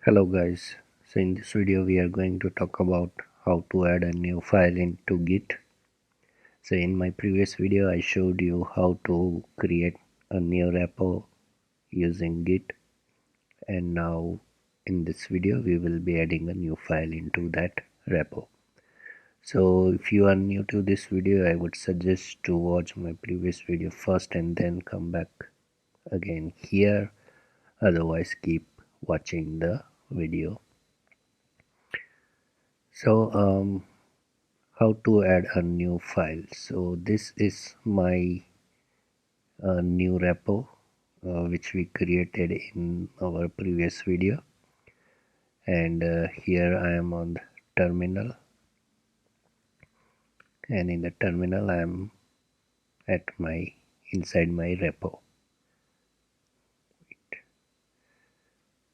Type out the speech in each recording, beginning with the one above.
Hello guys, so in this video we are going to talk about how to add a new file into Git. So in my previous video I showed you how to create a new repo using Git, and now in this video we will be adding a new file into that repo. So if you are new to this video, I would suggest to watch my previous video first and then come back again here, otherwise keep watching the video. So how to add a new file. So this is my new repo which we created in our previous video, and here I am on the terminal, and in the terminal I am at my inside my repo.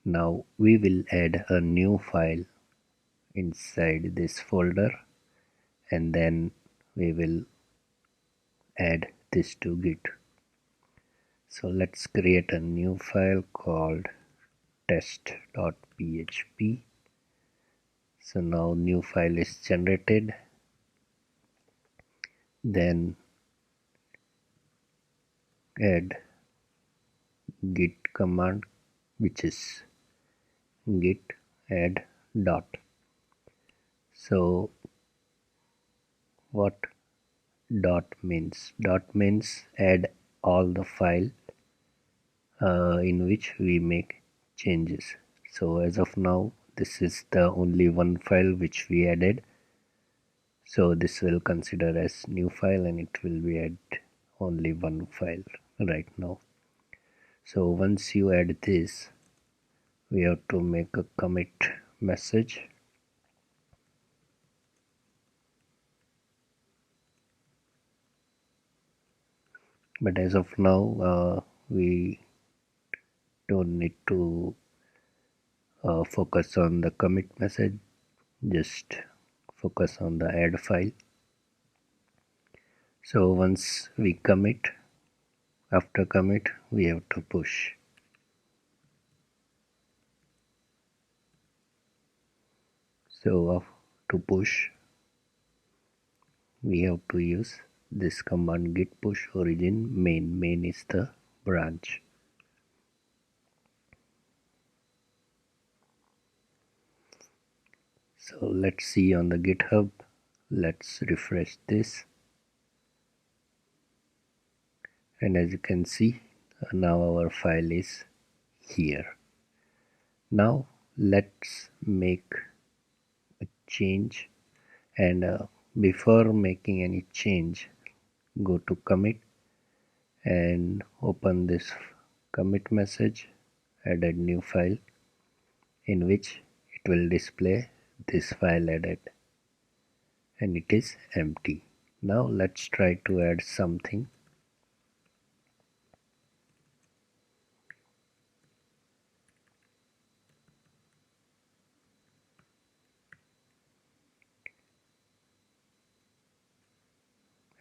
Now we will add a new file inside this folder, and then we will add this to Git. So let's create a new file called test.php. So now new file is generated. Then add git command, which is git add dot. So what dot means? Dot means add all the file in which we make changes. So as of now this is the only one file which we added, so this will consider as new file and it will be add only one file right now. So once you add this, we have to make a commit message. But as of now we don't need to focus on the commit message, just focus on the add file. So once we commit, after commit we have to push. So to push we have to use this command git push origin main. Main is the branch. So let's see on the GitHub. Let's refresh this, and as you can see now our file is here. Now let's make a change, and before making any change, go to commit and open this commit message, add a new file in which it will display this file added, and it is empty. Now let's try to add something.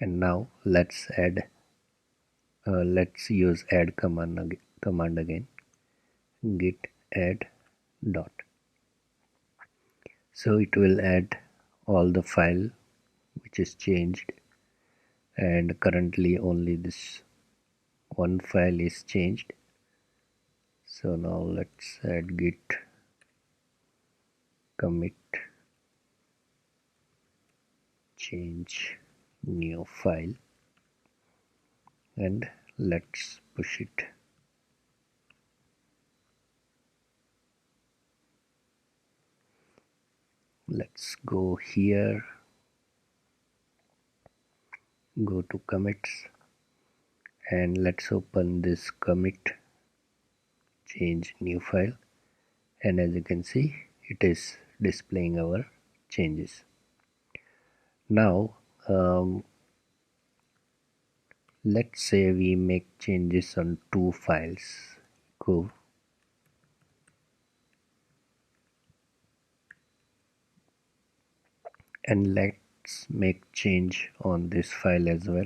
And now let's use add command again, git add dot. So it will add all the file which is changed, and currently only this one file is changed. So now let's add git commit change new file, and let's push it. Let's go here, go to commits, and let's open this commit change new file, and as you can see it is displaying our changes. Now let's say we make changes on two files. Go and let's make change on this file as well.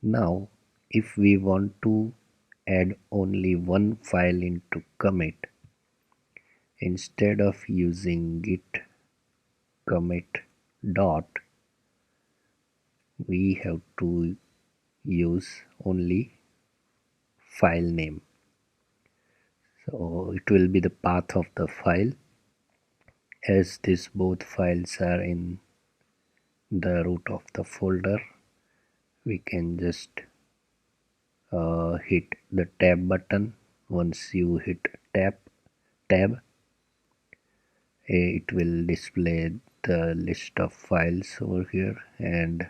Now if we want to add only one file into commit, instead of using git commit dot, we have to use only file name. So it will be the path of the file. As these both files are in the root of the folder, we can just hit the tab button. Once you hit tab, it will display the list of files over here, and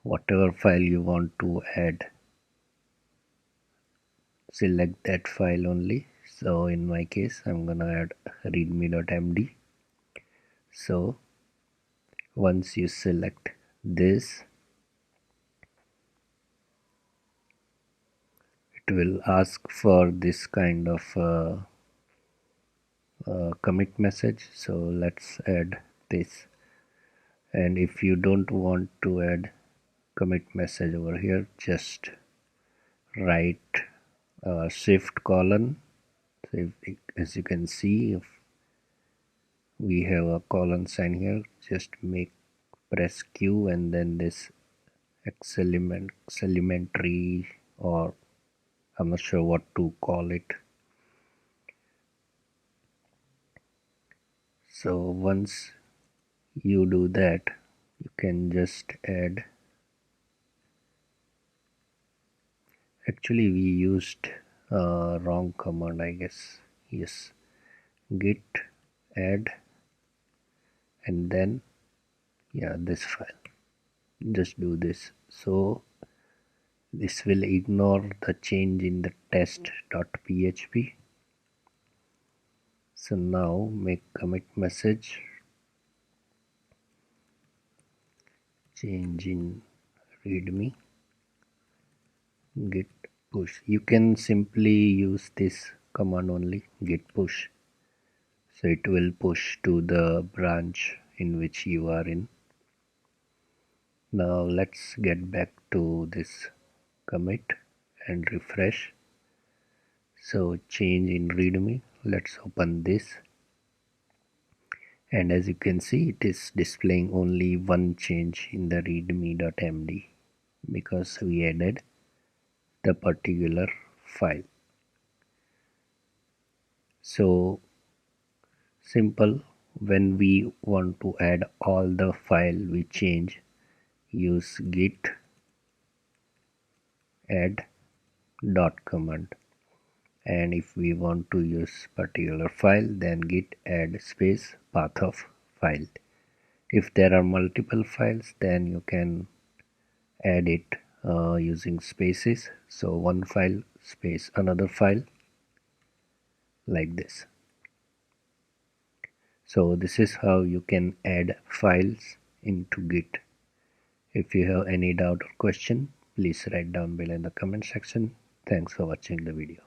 whatever file you want to add, select that file only. So in my case, I'm gonna add readme.md. So once you select this, it will ask for this kind of commit message. So let's add this. And if you don't want to add commit message over here, just write shift colon. So as you can see, if we have a colon sign here, just press Q and then this exclamatory, or I'm not sure what to call it. So once you do that, you can just add. Actually, we used wrong command, I guess. Yes, git add, and then yeah, this file. Just do this. So this will ignore the change in the test.php. So now make commit message, change in readme, git push. You can simply use this command only, git push. So it will push to the branch in which you are in. Now let's get back to this commit and refresh. So change in readme, let's open this, and as you can see, it is displaying only one change in the readme.md because we added the particular file. So simple. When we want to add all the file we change, use git add dot command, and if we want to use particular file, then git add space path of file. If there are multiple files, then you can add it using spaces. So one file space another file, like this. So this is how you can add files into Git. If you have any doubt or question, please write down below in the comment section. Thanks for watching the video.